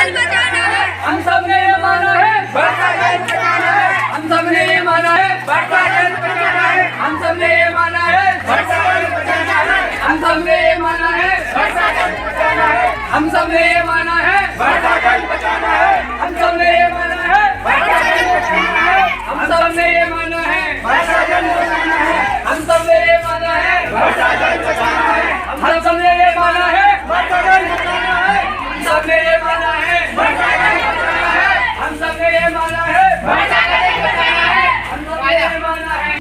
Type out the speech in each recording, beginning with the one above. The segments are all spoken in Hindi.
जल बचाना है, हम सबने ये माना है, वर्षा जल बचाना है, हम सबने ये माना है, वर्षा जल बचाना है, हम सबने ये माना है, वर्षा जल बचाना है, हम सबने ये माना है, वर्षा जल बचाना है, हम सबने ये माना है, वर्षा जल बचाना है, हम सबने ये माना है, वर्षा जल बचाना है, हम सबने ये माना है, वर्षा जल बचाना है, हम सबने ये माना है, वर्षा जल बचाना है, हम सबने ये माना है, वर्षा जल बचाना है, हम सबने ये माना है, वर्षा जल बचाना है, हम सबने ये माना है, वर्षा जल बचाना है। हम सबने ये माना है।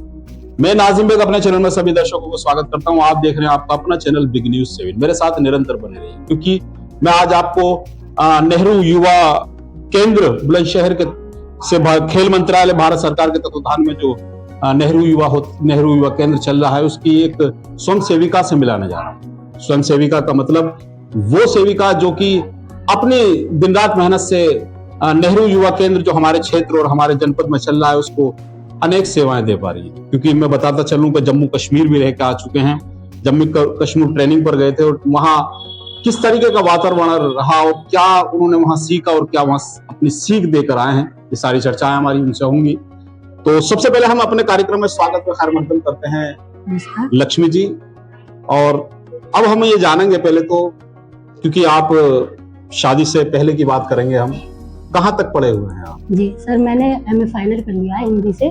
मैं नाजिम बेग अपने चैनल में सभी दर्शकों को स्वागत करता हूं। आप देख रहे हैं आपका अपना चैनल बिग न्यूज 7। मेरे साथ निरंतर बने रहिए, क्योंकि मैं आज आपको नेहरू युवा केंद्र बुलंदशहर के से खेल मंत्रालय भारत सरकार के तत्वाधान में जो नेहरू युवा केंद्र चल रहा है, उसकी एक स्वयं सेविका से मिलाने जा रहा हूँ। स्वयं सेविका का मतलब वो सेविका जो कि अपनी दिन रात मेहनत से नेहरू युवा केंद्र जो हमारे क्षेत्र और हमारे जनपद में चल रहा है उसको अनेक सेवाएं दे पा रही है। क्योंकि मैं बताता चलूं कि जम्मू कश्मीर भी रह के आ चुके हैं, जम्मू कश्मीर ट्रेनिंग पर गए थे और वहां किस तरीके का वातावरण रहा और क्या उन्होंने वहां सीखा और क्या वहां अपनी सीख देकर आए हैं, ये सारी चर्चाएं हमारी उनसे होंगी। तो सबसे पहले हम अपने कार्यक्रम में स्वागत व खैर मकदम करते हैं लक्ष्मी जी। और अब हम ये जानेंगे पहले तो, क्योंकि आप शादी से पहले की बात करेंगे, हम कहाँ तक पढ़े हुए हैं आप? जी सर, मैंने एमए फाइनल कर लिया है हिंदी से,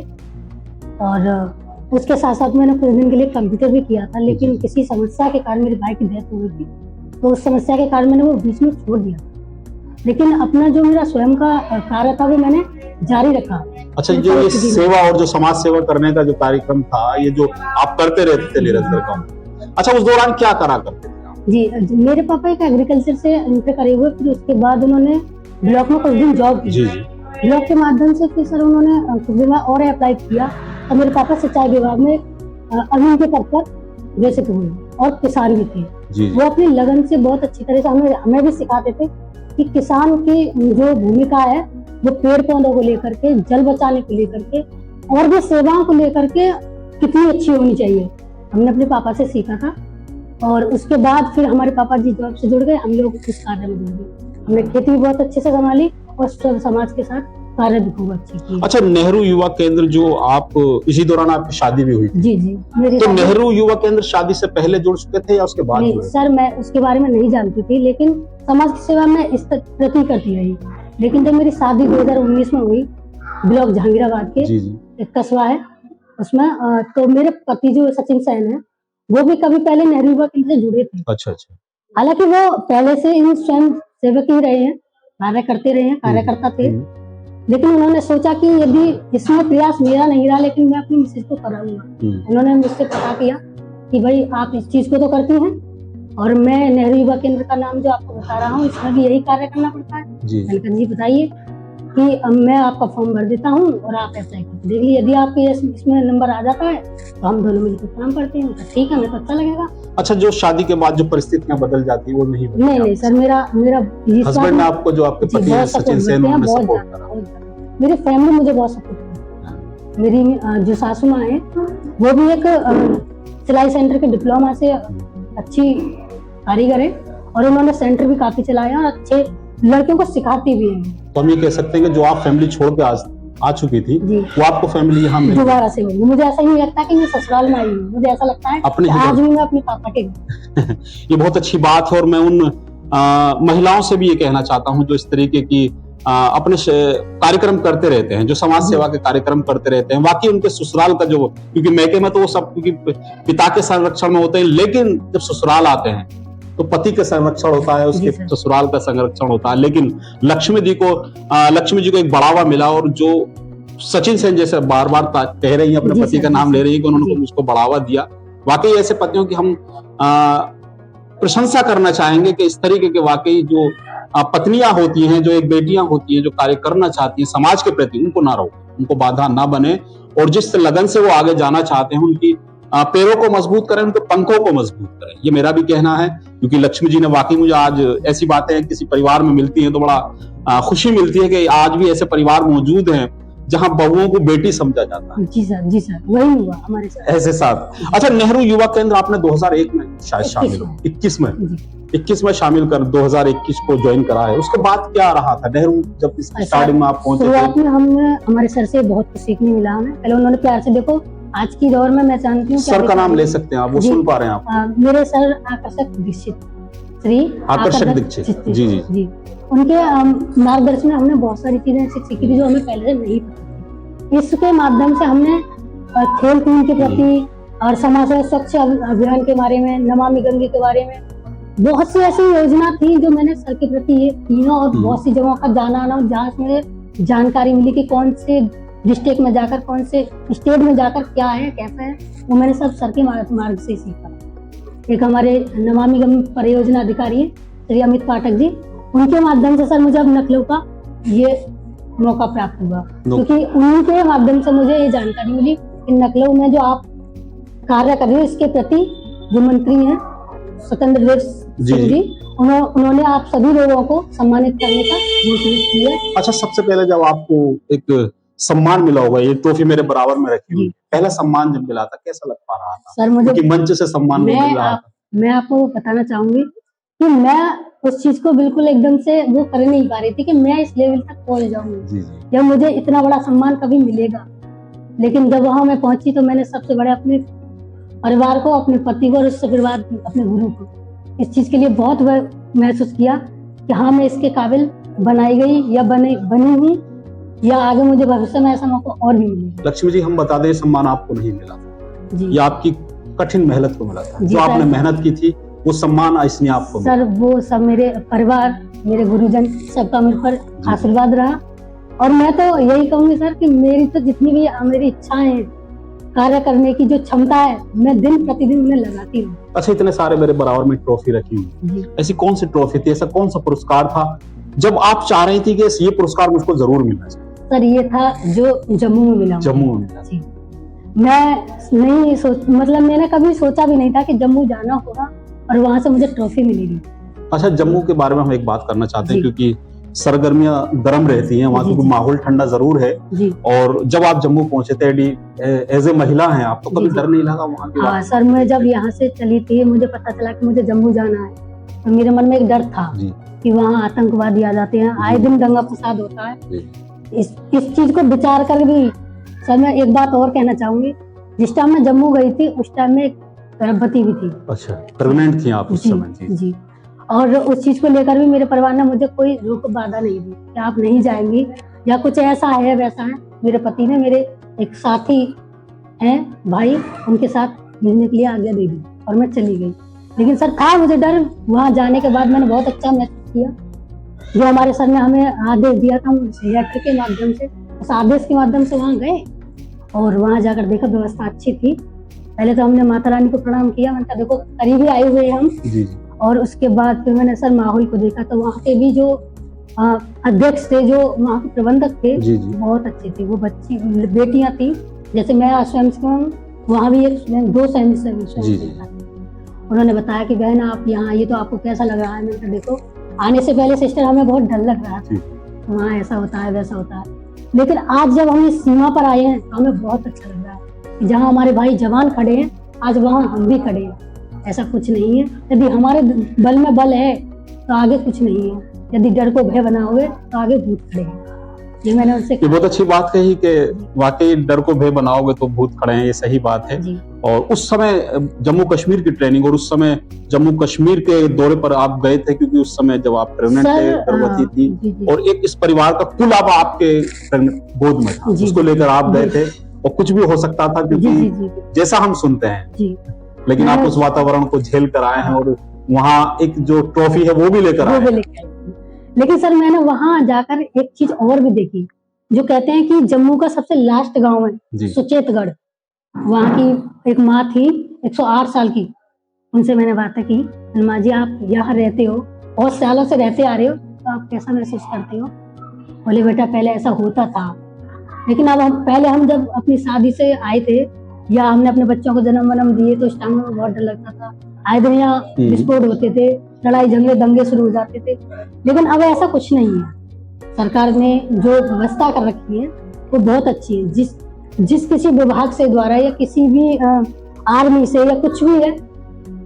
और उसके साथ साथ मैंने कुछ दिन के लिए कंप्यूटर भी किया था, लेकिन किसी समस्या के कारण मेरे भाई की डेथ हो गई थी, तो उस समस्या के कारण मैंने वो बीच में छोड़ दिया। लेकिन अपना जो मेरा स्वयं का कार्य था वो मैंने जारी रखा। अच्छा, जो ये सेवा और जो समाज सेवा करने का जो कार्यक्रम था, ये जो आप करते रहते थे निरंतर काम, अच्छा उस दौरान क्या करा करते थे? जी, मेरे पापा एक एग्रीकल्चर से इंटर करे हुए, फिर उसके बाद उन्होंने ब्लॉक में कुछ दिन जॉब की। ब्लॉक के माध्यम से फिर सर उन्होंने कुछ दिन और अप्लाई किया, और मेरे पापा सिंचाई विभाग में अभी के पद पर ग्रेजुएट हुए और किसान भी थे। वो अपनी लगन से बहुत अच्छी तरह से हमें भी सिखाते थे कि किसान की जो भूमिका है वो पेड़ पौधों को लेकर के, जल बचाने को लेकर के और भी सेवाओं को लेकर के कितनी अच्छी होनी चाहिए, हमने अपने पापा से सीखा था। और उसके बाद फिर हमारे पापा जी जॉब से जुड़ गए, हम लोग इस कार्य में जुड़ गए। हमने खेती भी बहुत अच्छे से संभाली और समाज के साथ कार्य भी खूब अच्छे किए। अच्छा, नेहरू युवा केंद्र जो आप, इसी दौरान आपकी शादी भी हुई थी? जी, मेरी तो नेहरू युवा केंद्र शादी से पहले जुड़ चुके थे या उसके बाद? नहीं सर, मैं उसके बारे में नहीं जानती थी, लेकिन समाज की सेवा में इस प्रति करती रही। लेकिन जब मेरी शादी 2019 में हुई, ब्लॉक जहांगीराबाद के एक कस्बा है उसमें, तो मेरे पति जो सचिन सेन है वो भी कभी पहले नेहरू युवा केंद्र से जुड़े थे। अच्छा। हालांकि वो पहले से इन स्वयं सेवक ही रहे हैं, कार्य करते रहे हैं, कार्यकर्ता थे, लेकिन उन्होंने सोचा कि यदि इसमें प्रयास मेरा नहीं रहा, लेकिन मैं अपनी मिसेज को कराऊंगा। उन्होंने मुझसे पता किया कि भाई आप इस चीज को तो करती हैं, और मैं नेहरू युवा केंद्र का नाम जो आपको बता रहा हूँ इसमें भी यही कार्य करना पड़ता है। मैंने कहा जी बताइए, कि मैं आपका फॉर्म भर देता हूँ और आप अप्लाई करके देख लीजिए, यदि आपके इसमें नंबर आ जाता है तो हम दोनों मिलकर काम करते हैं। ठीक है, मैं तो अच्छा लगेगा। अच्छा, जो शादी के बाद जो परिस्थितियां बदल जाती है वो नहीं? नहीं सर, मेरा हस्बैंड ने आपको, जो आपके पति हैं सचिन सेन, उन्होंने सपोर्ट करा? मेरी फैमिली मुझे बहुत सपोर्ट करती है। मेरी जो सासू माँ है वो भी एक सिलाई सेंटर के डिप्लोमा से अच्छी कारीगर है, और उन्होंने सेंटर भी काफी चलाया और अच्छे लड़कियों को सिखाती भी है। तो हम ये कह सकते हैं कि जो आप फैमिली छोड़ के आ चुकी थी, वो आपको फैमिली यहाँ मिली दोबारा से मिली। मुझे ऐसा नहीं लगता कि मैं ससुराल में आई हूँ, मुझे ऐसा लगता है कि आज भी मैं अपने पापा के ये बहुत अच्छी बात है। और मैं उन महिलाओं से भी ये कहना चाहता हूँ जो इस तरीके की अपने कार्यक्रम करते रहते हैं, जो समाज सेवा के कार्यक्रम करते रहते हैं, वाकई उनके ससुराल का जो, क्योंकि मैके में तो वो सब क्योंकि पिता के संरक्षण में होते हैं, लेकिन जब ससुराल आते हैं तो पति का संरक्षण होता है, उसके ससुराल का संरक्षण होता है। लेकिन लक्ष्मी जी को एक बढ़ावा मिला, और जो सचिन सेन जैसे बार बार कह रही है, अपने पति का नाम ले रही है कि उन्होंने उसको बढ़ावा दिया। वाकई ऐसे पतियों की हम प्रशंसा करना चाहेंगे कि इस तरीके के वाकई जो पत्नियां होती हैं, जो एक बेटियां होती हैं, जो कार्य करना चाहती हैं समाज के प्रति, उनको ना रोके, उनको बाधा ना बने, और जिस लगन से वो आगे जाना चाहते हैं उनकी पैरों को मजबूत करें, उनके पंखों को मजबूत करें। ये मेरा भी कहना है, क्योंकि लक्ष्मी जी ने वाकई, मुझे आज ऐसी बातें किसी परिवार में मिलती हैं तो बड़ा खुशी मिलती है कि आज भी ऐसे परिवार मौजूद हैं जहां बहुओं को बेटी समझा जाता है। जी सर वही हुआ हमारे साथ। ऐसे साथ अच्छा, नेहरू युवा केंद्र आपने 2001 में शायद शामिल हो, 21 में शामिल कर 2021 को ज्वाइन करा है। उसके बाद क्या रहा था नेहरू जब स्टार्टिंग में आप पहुंचे शुरुआत थे? में हमने हमारे सर से बहुत कुछ सीखने मिला हमें। पहले उन्होंने प्यार से, देखो आज की दौर में मैं जानती हूँ सर का नाम ले सकते हैं आप, वो जी। सुन पा रहे हैं आप? मेरे सर आकर्षक दीक्षित, श्री आकर्षक दीक्षित, जी। उनके मार्गदर्शन में हमने बहुत सारी चीजें ऐसी सीखी थी जो हमें पहले से नहीं पता थी। इसके माध्यम से हमने खेल कूद के प्रति और समाज में स्वच्छ अभियान के बारे में, नमामि गंगे के बारे में बहुत सी ऐसी योजना थी जो मैंने सर के प्रति ये तीनों और बहुत सी जगहों का जाना आना, जहाँ से मुझे जानकारी मिली कि कौन से डिस्ट्रिक्ट में जाकर, कौन से स्टेट में जाकर क्या है कैसा है, वो मैंने सब सर के मार्ग से सीखा। एक हमारे नमामि गंगे परियोजना अधिकारी है श्री अमित पाठक जी, उनके माध्यम से सर मुझे अब नकलों का ये मौका प्राप्त हुआ, क्योंकि उन्हीं के माध्यम से मुझे ये जानकारी मिली कि नकलों में जो आप कार्य कर रहे हो इसके प्रति जो मंत्री हैं स्वतंत्र देव सिंह जी, उन्होंने आप सभी लोगों को सम्मानित करने का घोषणा की है। अच्छा, सबसे पहले जब आपको एक सम्मान मिला होगा, ये ट्रॉफी मेरे बराबर में रखी हुई, पहला सम्मान जब मिला था कैसा लग पा रहा था सर? मुझे कि मंच से सम्मान मिल रहा था। मैं आपको बताना चाहूंगी कि मैं उस चीज को बिल्कुल एकदम से वो कर नहीं पा रही थी कि मैं इस लेवल तक पहुंच जाऊंगी, जब मुझे इतना बड़ा सम्मान कभी मिलेगा। लेकिन जब वहां मैं पहुंची तो मैंने सबसे बड़े अपने परिवार को, अपने पति को और उससे फिर बाद अपने गुरु को इस चीज के लिए बहुत महसूस किया कि हाँ मैं इसके काबिल बनाई गई या बनी हुई, या आगे मुझे भविष्य में ऐसा मौका और भी मिलेगा। लक्ष्मी जी, हम बता दें सम्मान आपको नहीं मिला जी, ये आपकी कठिन मेहनत को मिला था। जी जो आपने सर। मेहनत की थी वो सम्मान इसने आपको मिला। सर वो सब मेरे परिवार, मेरे गुरुजन सबका मेरे पर आशीर्वाद रहा। और मैं तो यही कहूंगी सर कि मेरी तो जितनी भी मेरी इच्छाएं हैं, कार्य करने की जो क्षमता है, मैं दिन प्रतिदिन उन्हें लगाती हूँ। अच्छा, इतने सारे मेरे बराबर में ट्रॉफी रखी हुई, ऐसी कौन सी ट्रॉफी थी, ऐसा कौन सा पुरस्कार था जब आप चाह रही थी कि ये पुरस्कार मुझको जरूर मिलना चाहिए? सर ये था जो जम्मू में मिला। जम्मू में मिला। जी, मैं नहीं मतलब मैंने कभी सोचा भी नहीं था कि जम्मू जाना होगा और वहां से मुझे ट्रॉफी मिलेगी। अच्छा, जम्मू के बारे में हम एक बात करना चाहते हैं, क्योंकि सरगर्मियां गर्म रहती हैं वहाँ, क्योंकि माहौल ठंडा जरूर है जी। और जब आप जम्मू पहुंचे थे एज ए महिला हैं आप, तो कभी डर नहीं लगा वहाँ के? हाँ सर, मैं जब यहाँ से चली थी, मुझे पता चला कि मुझे जम्मू जाना है, तो मेरे मन में एक डर था कि वहाँ आतंकवादी आ जाते हैं, आए दिन दंगा फसाद होता है। इस चीज को विचार कर भी सर मैं एक बात और कहना चाहूंगी, जिस टाइम मैं जम्मू गई थी उस टाइम में गर्भवती भी थी। अच्छा, प्रेग्नेंट थी आप उस समय? जी। और उस चीज को लेकर भी मेरे परिवार ने मुझे कोई रोक बाधा नहीं दी कि आप नहीं जाएंगी या कुछ ऐसा है वैसा है। मेरे पति ने मेरे एक साथी हैं भाई, उनके साथ मिलने के लिए आज्ञा दे दी और मैं चली गई। लेकिन सर था मुझे डर, वहां जाने के बाद मैंने बहुत अच्छा महसूस किया। जो हमारे सर ने हमें आदेश दिया था, हम लेटर के माध्यम से, उस आदेश के माध्यम से वहां गए और वहां जाकर देखा व्यवस्था अच्छी थी। पहले तो हमने माता रानी को प्रणाम किया, मैंने कहा देखो करीबी आए हुए हम जी। और उसके बाद फिर मैंने सर माहौल को देखा, तो वहाँ के भी जो अध्यक्ष थे, जो वहाँ के प्रबंधक थे जी। बहुत अच्छे थे। वो बच्ची बेटियां थी, जैसे मैं स्वयं वहाँ भी एक 2 स्वयं उन्होंने बताया कि बहन आप यहाँ आइए तो आपको कैसा लग रहा है। मैंने कहा देखो आने से पहले सिस्टर हमें बहुत डर लग रहा था, वहाँ ऐसा होता है वैसा होता है, लेकिन आज जब हम इस सीमा पर आए हैं तो हमें बहुत अच्छा लग रहा है। जहाँ हमारे भाई जवान खड़े हैं, आज वहाँ हम भी खड़े हैं। ऐसा कुछ नहीं है, यदि हमारे बल में बल है तो आगे कुछ नहीं है, यदि डर को भय बनाओगे तो आगे भूत खड़े हैं। ये मैंने उनसे बहुत अच्छी बात कही कि वाकई डर को भय बनाओगे तो भूत खड़े हैं, ये सही बात है। और उस समय जम्मू कश्मीर की ट्रेनिंग और उस समय जम्मू कश्मीर के दौरे पर आप गए थे, क्योंकि उस समय जब आप प्रेग्नेंट थे, गर्भवती थी, और एक इस परिवार का कुल अब आपके गोद में था, उसको लेकर आप गए थे। और कुछ भी हो सकता था, क्योंकि जैसा हम सुनते हैं, लेकिन आप उस वातावरण को झेल कर आए हैं और वहाँ एक जो ट्रॉफी है वो भी लेकर आए। लेकिन सर मैंने वहां जाकर एक चीज और भी देखी, जो कहते हैं कि जम्मू का सबसे लास्ट गांव है सुचेतगढ़। वहां की एक माँ थी 108 साल की, उनसे मैंने बातें की, माँ जी आप यहाँ रहते हो, बहुत सालों से रहते आ रहे हो, तो आप कैसा महसूस करते हो? बोले बेटा पहले ऐसा होता था, लेकिन अब हम जब अपनी शादी से आए थे या हमने अपने बच्चों को जन्म दिए तो उस टाइम में बहुत डर लगता था। आए दिन यहाँ विस्फोट होते थे, लड़ाई झगड़े दंगे शुरू हो जाते थे, लेकिन अब ऐसा कुछ नहीं है। सरकार ने जो व्यवस्था कर रखी है वो बहुत अच्छी है। जिस किसी विभाग से द्वारा या किसी भी आर्मी से या कुछ भी है,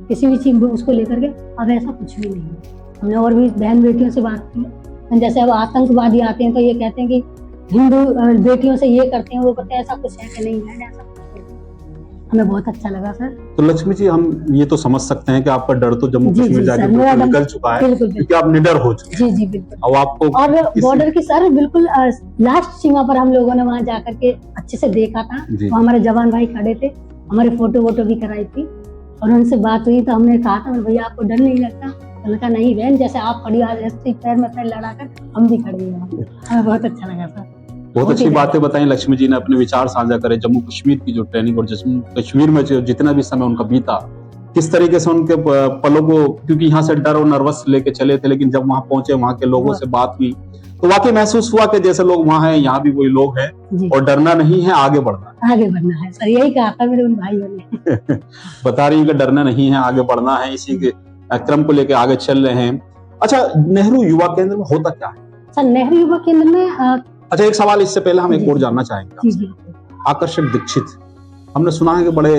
किसी भी चीज उसको लेकर के, अब ऐसा कुछ भी नहीं है। हमने और भी बहन बेटियों से बात की, जैसे अब आतंकवादी आते हैं तो ये कहते हैं कि हिंदू बेटियों से ये करते हैं वो करते हैं, ऐसा कुछ है कि नहीं है, ऐसा कुछ नहीं। हमें बहुत अच्छा लगा सर। तो लक्ष्मी जी, हम ये तो समझ सकते हैं कि आपका डर तो जम्मू जी, कश्मीर जी, जाके सर, मेरा बिल्कुल डर- निकल चुका है, बिल्कुल, क्योंकि आप निडर हो चुके जी हैं। जी बिल्कुल। अब आपको और किसी- बॉर्डर की सर बिल्कुल लास्ट सीमा पर हम लोगों ने वहां जाकर के अच्छे से देखा था। जी। तो हमारे जवान भाई खड़े थे, हमारे फोटो वोटो भी कराई थी और उनसे बात हुई तो हमने कहा था भैया आपको डर नहीं लगता? उन्होंने कहा नहीं बहन, जैसे आप खड़ी आज ऐसे पैर में पैर लड़ाकर हम भी खड़े हैं। हमें बहुत अच्छा लगा सर। बहुत अच्छी बातें बताई लक्ष्मी जी ने, अपने विचार साझा करे जम्मू कश्मीर की जो ट्रेनिंग और जम्मू कश्मीर में जो जितना भी समय उनका बीता, किस तरीके से उनके पलों को, क्योंकि यहाँ से डर और नर्वस लेके चले थे, लेकिन जब वहां पहुंचे वहां के लोगों से बात हुई तो वाकई महसूस हुआ कि जैसे लोग वहां हैं यहाँ भी वही लोग हैं जी। और डरना नहीं है, आगे बढ़ना है। आगे बढ़ना है सर, यही कहा था मेरे उन भाइयों ने। बता रही है कि डरना नहीं है, आगे बढ़ना है, इसी के क्रम को लेके आगे चल रहे हैं। अच्छा, नेहरू युवा केंद्र में होता क्या है? सर नेहरू युवा केंद्र में अच्छा, एक सवाल इससे पहले हम एक जी। और जानना चाहेंगे जी आपसे। जी आकर्षक दीक्षित, हमने सुना है कि बड़े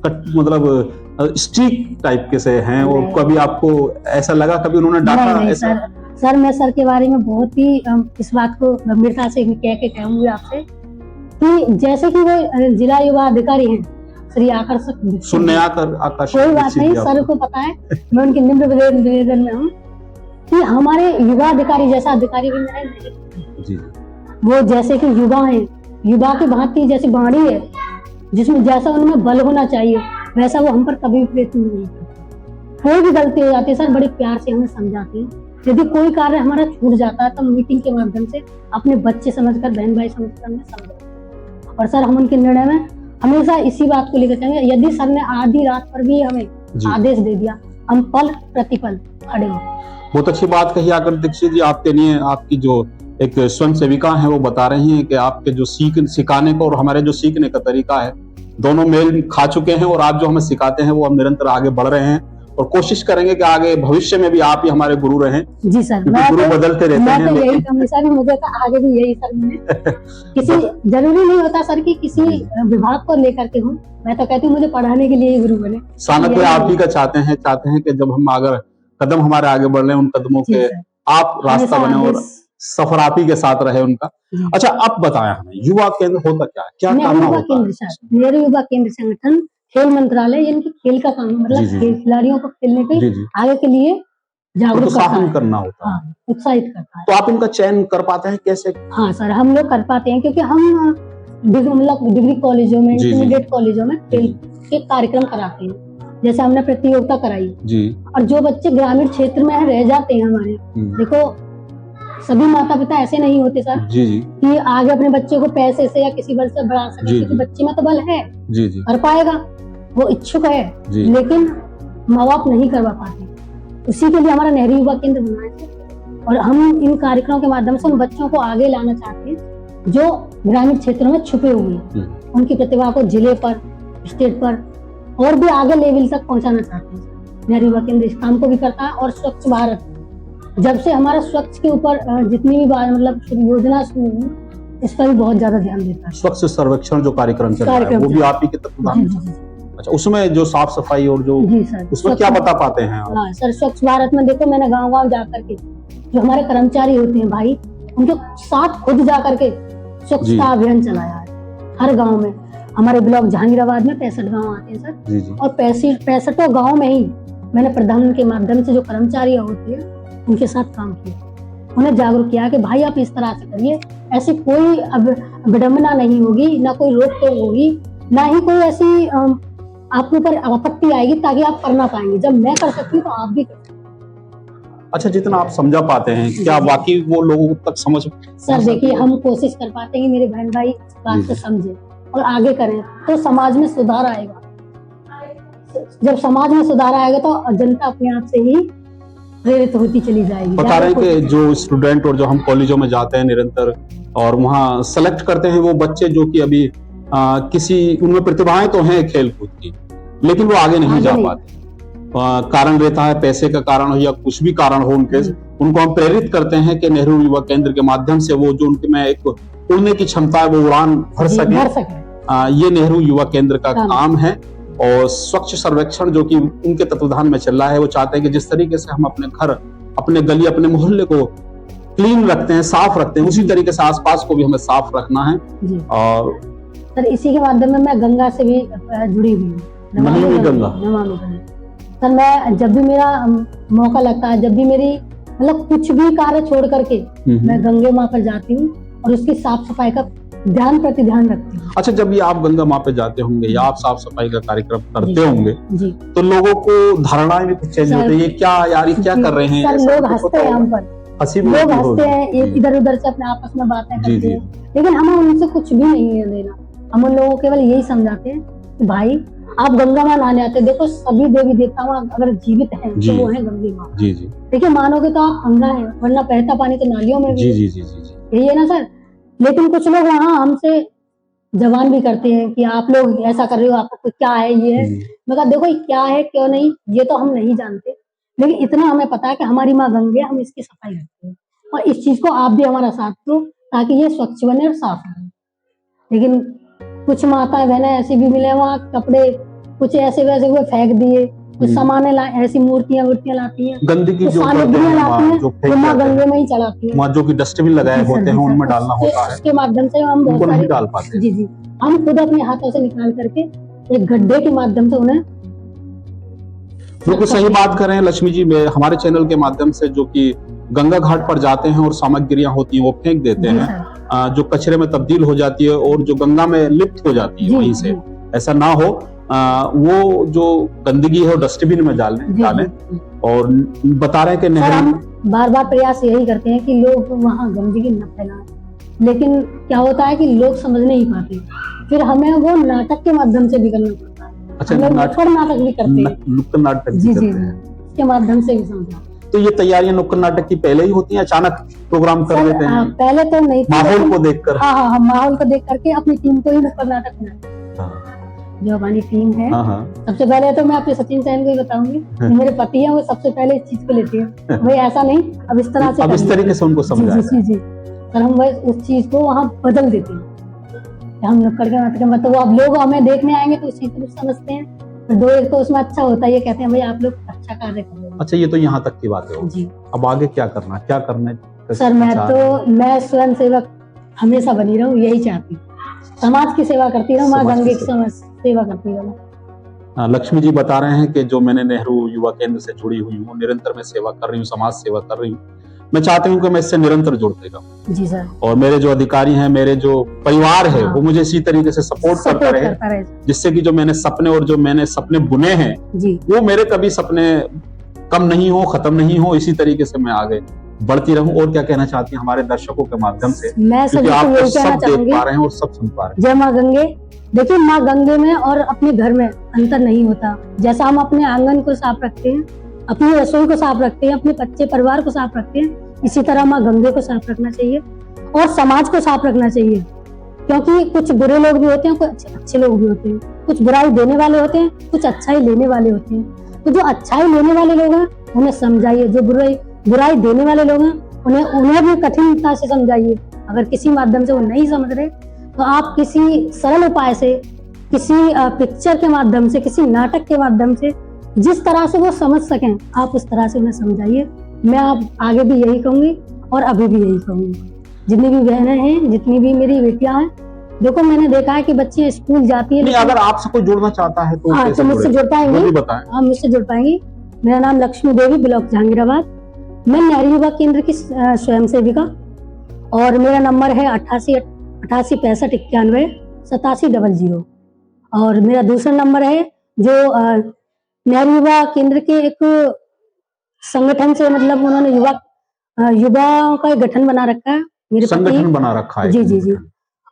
मतलब स्ट्रिक्ट टाइप के से हैं, और नहीं। कभी आपको ऐसा लगा, कभी उन्होंने डांटा नहीं ऐसा? सर मैं सर के बारे में बहुत ही इस बात को गंभीरता से कह के कहूंगी आपसे कि जैसे कि वो जिला युवा अधिकारी हैं श्री आकर्षक दीक्षित सुनने जी। आकर आकर्षक कोई बात दीक्षित नहीं, जी सर आपको। को पता है, मैं उनके निम्न निवेदन में हूँ कि हमारे युवा अधिकारी जैसा अधिकारी भी मैंने नहीं। जी वो जैसे कि युवा हैं, युवा की भांति जैसी बाणी है जिसमें जैसा उनमें बल होना चाहिए वैसा वो हम पर कभी प्रयत्न नहीं करते। कोई भी गलती हो जाती है सर बड़े प्यार से हमें समझाते हैं। यदि कोई कार्य हमारा छूट जाता है तो मीटिंग के माध्यम से अपने बच्चे समझकर, बहन भाई समझकर हमें समझाते। और सर हम उनके निर्णय में हमेशा इसी बात को लेकर चलेंगे, यदि सर ने आधी रात पर भी हमें जी। आदेश दे दिया, हम पल प्रतिपल खड़े हों। बहुत अच्छी बात कही आकर दीक्षित जी। आपके लिए आपकी जो एक स्वयं सेविका है वो बता रही हैं कि आपके जो सिखाने का और हमारे जो सीखने का तरीका है दोनों मेल खा चुके हैं, और आप जो हमें सिखाते हैं वो हम निरंतर आगे बढ़ रहे हैं और कोशिश करेंगे कि आगे भविष्य में भी आप ही हमारे गुरु रहें, जी सर, क्योंकि गुरु बदलते रहते मैं हैं। तो यही लेकिन कहूंगी सर, मुझे तो आगे भी यही सर मैंने किसी जरूरी नहीं होता सर कि किसी विभाग को लेकर के हूँ, मैं तो कहती हूँ मुझे पढ़ाने के लिए ही गुरु बने। सानत्य आप ही का चाहते हैं कि जब हम अगर कदम हमारे आगे बढ़ रहे हैं उन कदमों जी के सर, आप रास्ता हमेशा बने और आदेश- सफर आप ही के साथ रहे उनका। जी। अच्छा, अब बताया हमें युवा केंद्र होता क्या है, क्या नेहरू करना युवा होता केंद्र है? सर, नेहरू युवा केंद्र संगठन खेल मंत्रालय यानी कि खेल का काम, जी, मतलब जी, खेल खिलाड़ियों को खेलने के जी जी, आगे के लिए जागरूक करता प्रोत्साहन है, करना होता है। हाँ, उत्साहित करता है। तो आप इनका चयन कर पाते हैं कैसे? हाँ सर, हम लोग कर पाते हैं क्योंकि हम मतलब डिग्री कॉलेजों में, जी, जी। इंटरमीडिएट कॉलेजों में खेल जी। के कार्यक्रम कराते हैं। जैसे हमने प्रतियोगिता कराई, जी और जो बच्चे ग्रामीण क्षेत्र में रह जाते हैं हमारे, देखो सभी माता पिता ऐसे नहीं होते सर जी जी कि आगे अपने बच्चे को पैसे से या किसी बल से बढ़ा सके, जी, क्योंकि जी। बच्चे में तो बल है, जी जी कर पाएगा, वो इच्छुक है, जी लेकिन माँ बाप नहीं करवा पाते। उसी के लिए हमारा नेहरू युवा केंद्र बनाया है और हम इन कार्यक्रमों के माध्यम से उन बच्चों को आगे लाना चाहते हैं जो ग्रामीण क्षेत्रों में छुपे हुए हैं। उनकी प्रतिभा को जिले पर, स्टेट पर और भी आगे लेवल तक पहुंचाना चाहते हैं। नेहरू युवा केंद्र इस काम को भी करता है। और स्वच्छ भारत, जब से हमारा स्वच्छ के ऊपर जितनी भी मतलब योजना शुरू हुई, इस पर भी बहुत ज्यादा ध्यान देता है। स्वच्छ सर्वेक्षण जो कार्यक्रम चल रहा है वो भी आप ही के तत्वाधान जी, में? जी, अच्छा, उसमें जो साफ सफाई और जो जी सर, उसमें क्या बता पाते हैं आप? हाँ सर, स्वच्छ भारत में देखो मैंने गांव गांव जाकर के जो हमारे कर्मचारी होते हैं भाई, उनके साथ खुद जाकर के स्वच्छता अभियान चलाया है हर गांव में। हमारे ब्लॉक जहांगीराबाद में 65 गांव आते हैं सर, जी जी और 65 गांव में ही मैंने प्रधान के माध्यम से जो कर्मचारी होते हैं उनके साथ काम किया, उन्हें जागरूक किया कि भाई आप इस तरह से करिए, ऐसी कोई अब विडंबना नहीं होगी, ना कोई रोक टोक होगी, ना ही कोई ऐसी आपके ऊपर आपत्ति आएगी ताकि आप कर ना पाएंगे। जब मैं कर सकती हूँ तो आप भी कर सकते हैं। अच्छा, जितना आप समझा पाते हैं क्या वाकई वो लोगों तक समझ? सर देखिए, हम कोशिश कर पाते हैं कि मेरे बहन भाई बात को समझे और आगे करें, तो समाज में सुधार आएगा। जब समाज में सुधार आएगा तो जनता अपने आप से ही प्रेरित होती चली जाएगी। बता रहे हैं कि जो स्टूडेंट और जो हम कॉलेजों में जाते हैं निरंतर और वहाँ सेलेक्ट करते हैं वो बच्चे जो कि अभी किसी उनमें प्रतिभाएं तो हैं खेल कूद की, लेकिन वो आगे नहीं जा पाते। कारण रहता है पैसे का कारण हो या कुछ भी कारण हो उनके, उनको हम प्रेरित करते हैं कि नेहरू युवा केंद्र के माध्यम से वो जो उनके में एक उड़ने की क्षमता है वो उड़ान भर सके। ये नेहरू युवा केंद्र का काम है। और स्वच्छ सर्वेक्षण जो कि उनके तत्वाधान में चल रहा है, वो चाहते हैं कि जिस तरीके से हम अपने घर, अपने गली, अपने मोहल्ले को क्लीन रखते हैं, साफ रखते हैं, उसी तरीके से आसपास को भी हमें साफ रखना है। और सर इसी के माध्यम में मैं गंगा से भी जुड़ी हुई हूँ, नमामि गंगा। सर मैं जब भी मेरा मौका लगता है, जब भी मेरी मतलब कुछ भी कार्य छोड़ करके मैं गंगे माँ पर जाती हूँ और उसकी साफ सफाई का ध्यान रखती हूँ। अच्छा, जब ये आप गंगा माँ पे जाते होंगे या आप साफ सफाई का कार्यक्रम करते होंगे जी, तो लोगों को धारणाएं भी कुछ चेंज होती है, ये क्या यार, ये क्या कर रहे हैं? सर लोग हंसते हैं हम पर, लोग हंसते हैं, एक इधर उधर से अपने आपस में बातें करते हैं, लेकिन हमें उनसे कुछ भी नहीं है लेना। हम उन लोगों को केवल यही समझाते हैं कि भाई आप गंगा माँ नहाने आते, देखो सभी देवी देवताओं अगर जीवित हैं तो वो है गंगा माँ। देखिए मानोगे तो आप अंधा है, वरना बहता पानी तो नालियों में भी। यही है ना सर। लेकिन कुछ लोग वहाँ हमसे जवान भी करते हैं कि आप लोग ऐसा कर रहे हो, आपको क्या है ये है। मैं कहा देखो क्या है क्यों नहीं ये तो हम नहीं जानते, लेकिन इतना हमें पता है कि हमारी माँ गंगे, हम इसकी सफाई रखते हैं और इस चीज को आप भी हमारा साथ दो ताकि ये स्वच्छ बने और साफ रहे। लेकिन कुछ माताएं बहनें ऐसी भी मिले वहाँ, कपड़े कुछ ऐसे वैसे हुए फेंक दिए, कुछ सामान ऐसी मूर्तियां लाती हैं, गंदगी जो सामग्रियां लाती हैं वो माँ गंगे में ही चढ़ाती हैं। वहाँ जो कि डस्टबिन लगाए होते हैं उनमें डालना होता है, उसके माध्यम से हम उनको नहीं डाल पाते। जी हम खुद अपने हाथों से निकाल करके एक गड्ढे के माध्यम से उन्हें। बिल्कुल सही बात कर रहे हैं लक्ष्मी जी। हमारे चैनल के माध्यम से जो कि गंगा घाट पर जाते हैं और सामग्रियां होती हैं वो फेंक देते हैं, जो कचरे में तब्दील हो जाती है और जो गंगा में लिप्त हो जाती है, वहीं से ऐसा ना हो। वो जो गंदगी है वो डस्टबिन में डालें। और बता रहे हैं कि हम बार बार प्रयास यही करते हैं कि लोग वहाँ गंदगी न फैलाएं, लेकिन क्या होता है कि लोग समझ नहीं पाते, फिर हमें वो नाटक के माध्यम से भी करना पड़ता है। अच्छा, नुक्कड़ नाटक भी करते हैं, नुक्कड़ नाटक जी इसके माध्यम से भी समझा। तो ये तैयारियां नुक्कड़ नाटक की पहले ही होती हैं, अचानक प्रोग्राम कर लेते हैं? पहले तो नहीं, माहौल को देखकर। हाँ, माहौल को देख करके अपनी टीम को ही नुक्कड़ नाटक बनाते हैं। जो हमारी टीम है, सबसे पहले तो मैं अपने सचिन सैन को ही बताऊंगी, मेरे पति हैं, वो सबसे पहले इस चीज को लेते हैं, भाई ऐसा नहीं, अब इस तरह से, अब इस तरीके से उनको समझाएं। जी सर, हम उस चीज को वहाँ बदल देते हैं। हम नुक्कड़ के नाटक में तो अब लोग हमें देखने आएंगे तो उसी तरह समझते हैं, दो एक तो उसमें अच्छा होता है, ये कहते हैं भाई आप लोग अच्छा कार्य कर रहे हो। अच्छा, ये तो यहाँ तक की बात है जी। अब आगे क्या करना है सर? मैं स्वयं सेवक हमेशा बनी रहूं, यही चाहती हूँ, समाज की सेवा करती रहूं, माँ गंगे की सेवा करती रहूं। लक्ष्मी जी बता रहे हैं कि जो मैंने नेहरू युवा केंद्र से जुड़ी हुई हूँ, निरंतर मैं सेवा कर रही हूँ, समाज सेवा कर रही हूँ। मैं चाहती हूँ कि मैं इससे निरंतर जुड़ते रहूं। जी सर। और मेरे जो अधिकारी हैं, मेरे जो परिवार है, वो मुझे इसी तरीके से सपोर्ट करता रहे, जिससे कि जो मैंने सपने बुने हैं वो मेरे कभी सपने कम नहीं हो, खत्म नहीं हो, इसी तरीके से मैं आगे बढ़ती रहूं। और क्या कहना चाहती हैं हमारे दर्शकों के माध्यम से? मैं क्योंकि आप तो सब देख पा रहे हैं और सब सुन पा रहे हैं। जय माँ गंगे। देखिए माँ गंगे में और अपने घर में अंतर नहीं होता। जैसा हम अपने आंगन को साफ रखते हैं, अपनी रसोई को साफ रखते हैं, अपने बच्चे परिवार को साफ रखते हैं, इसी तरह माँ गंगे को साफ रखना चाहिए और समाज को साफ रखना चाहिए। क्योंकि कुछ बुरे लोग भी होते हैं, कुछ अच्छे लोग भी होते हैं, कुछ बुराई देने वाले होते हैं, कुछ अच्छाई लेने वाले होते हैं। तो जो अच्छाई लेने वाले लोग हैं उन्हें समझाइए, जो बुराई देने वाले लोग हैं उन्हें भी कठिनता से समझाइए। अगर किसी माध्यम से वो नहीं समझ रहे तो आप किसी सरल उपाय से, किसी पिक्चर के माध्यम से, किसी नाटक के माध्यम से, जिस तरह से वो समझ सकें आप उस तरह से उन्हें समझाइए। मैं आप आगे भी यही कहूंगी और अभी भी यही कहूंगी। जितनी भी बहनें हैं, जितनी भी मेरी बेटियां हैं, देखो मैंने देखा है कि बच्चे स्कूल जाती है। अगर आपसे कोई जुड़ना चाहता है तो हाँ, तो मुझसे जुड़ पाएंगे, बताएं। मुझसे जुड़ पाएंगे। मेरा नाम लक्ष्मी देवी, ब्लॉक जहांगीराबाद। मैं नेहरू युवा केंद्र की स्वयं सेविका और मेरा नंबर है 88 65 91 87 00। और मेरा दूसरा नंबर है जो नेहरू युवा केंद्र के एक संगठन से, मतलब उन्होंने युवाओं का एक गठन बना रखा है, मेरे संगठन बना रखा है। जी।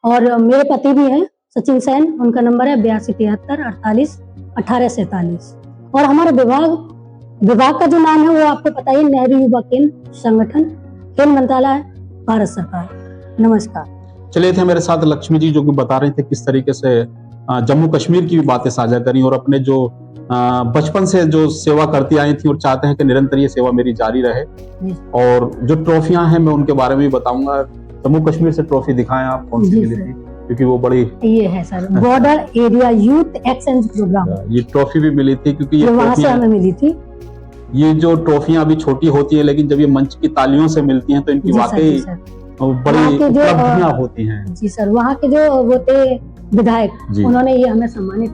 और मेरे पति भी हैं सचिन सैन, उनका नंबर है 82 73 48 18 47। और हमारे विभाग का जो नाम है वो आपको पता है, नेहरू युवा केंद्र संगठन, खेल मंत्रालय, भारत सरकार। नमस्कार। चलिए थे मेरे साथ लक्ष्मी जी जो कि बता रहे थे किस तरीके से जम्मू कश्मीर की भी बातें साझा करी और अपने जो बचपन से जो सेवा करती आई थी और चाहते हैं कि निरंतर ये सेवा मेरी जारी रहे। जी। और जो ट्रॉफियां हैं मैं उनके बारे में भी बताऊंगा। जम्मू कश्मीर से ट्रॉफी दिखाएं आप, कौन सी जी मिली सर। थी, क्योंकि वो बड़ी ये है sir border area youth exchange programme, ये ट्रॉफी भी मिली थी, क्योंकि ये जो वहां से ट्रॉफियां, हमें मिली थी। ये जो ट्रॉफियां अभी छोटी होती है लेकिन जब ये मंच की तालियों से मिलती हैं तो इनकी जी सर, वाकई जी सर। बड़ी वहाँ के जो, उपलब्धियां होती हैं। जी सर, वहाँ के जो वो थे विधायक, जी। उन्होंने ये हमें सम्मानित,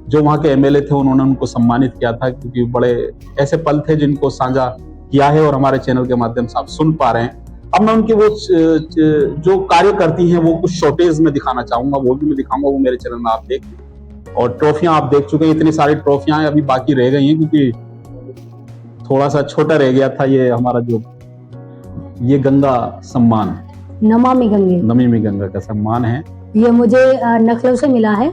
जो वहाँ के एमएलए थे उन्होंने उनको सम्मानित किया था, क्योंकि बड़े ऐसे पल थे जिनको साझा किया है और हमारे चैनल के माध्यम से आप सुन पा रहे हैं। अब मैं उनके वो जो कार्य करती हैं वो कुछ शॉर्टेज में दिखाना चाहूंगा, वो भी मैं दिखाऊंगा, वो मेरे चैनल में आप देख। और ट्रॉफियां आप देख चुके हैं, इतनी सारी ट्रॉफियां अभी बाकी रह गई हैं, क्योंकि थोड़ा सा छोटा रह गया था ये हमारा जो ये गंगा सम्मान, नमामि गंगे, नमामि गंगा का सम्मान है। ये मुझे लखनऊ से मिला है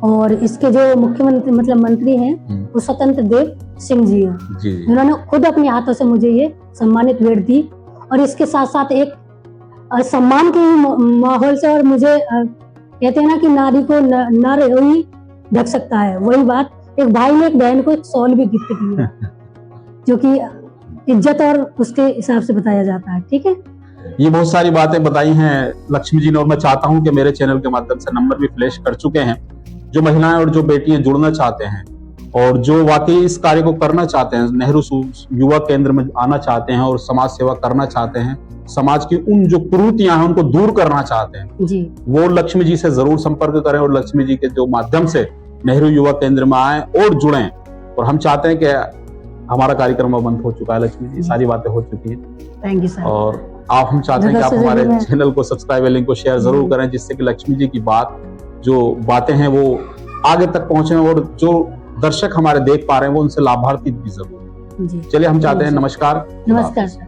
और इसके जो मुख्यमंत्री मतलब मंत्री हैं वो स्वतंत्र देव सिंह जी हैं, जी। उन्होंने खुद अपने हाथों से मुझे ये सम्मानित भेंट दी। और इसके साथ साथ एक सम्मान के माहौल से, और मुझे कहते हैं ना कि नारी को नर ही ढक सकता है, वही बात एक भाई ने एक बहन को एक शॉल भी गिफ्ट की है जो कि इज्जत और उसके हिसाब से बताया जाता है। ठीक है, ये बहुत सारी बातें बताई हैं लक्ष्मी जी ने, और मैं चाहता हूं कि मेरे चैनल के माध्यम से नंबर भी फ्लैश कर चुके हैं। जो महिलाएं और जो बेटियां जुड़ना चाहते हैं और जो वाकई इस कार्य को करना चाहते हैं, नेहरू युवा केंद्र में आना चाहते हैं और समाज सेवा करना चाहते हैं, समाज की उन जो कुरीतियां हैं उनको दूर करना चाहते हैं, जी, वो लक्ष्मी जी से जरूर संपर्क करें और लक्ष्मी जी के जो माध्यम से नेहरू युवा केंद्र में आए और जुड़ें। और हम चाहते हैं कि हमारा कार्यक्रम बंद हो चुका है लक्ष्मी जी, सारी बातें हो चुकी हैं। Thank you sir. और आप, हम चाहते हैं कि आप हमारे चैनल को सब्सक्राइब, लिंक को शेयर जरूर करें, जिससे कि लक्ष्मी जी की जो बातें हैं वो आगे तक पहुंचे और जो दर्शक हमारे देख पा रहे हैं वो उनसे लाभार्थी भी जरूर। जी, चलिए हम चाहते हैं, नमस्कार। नमस्कार सर।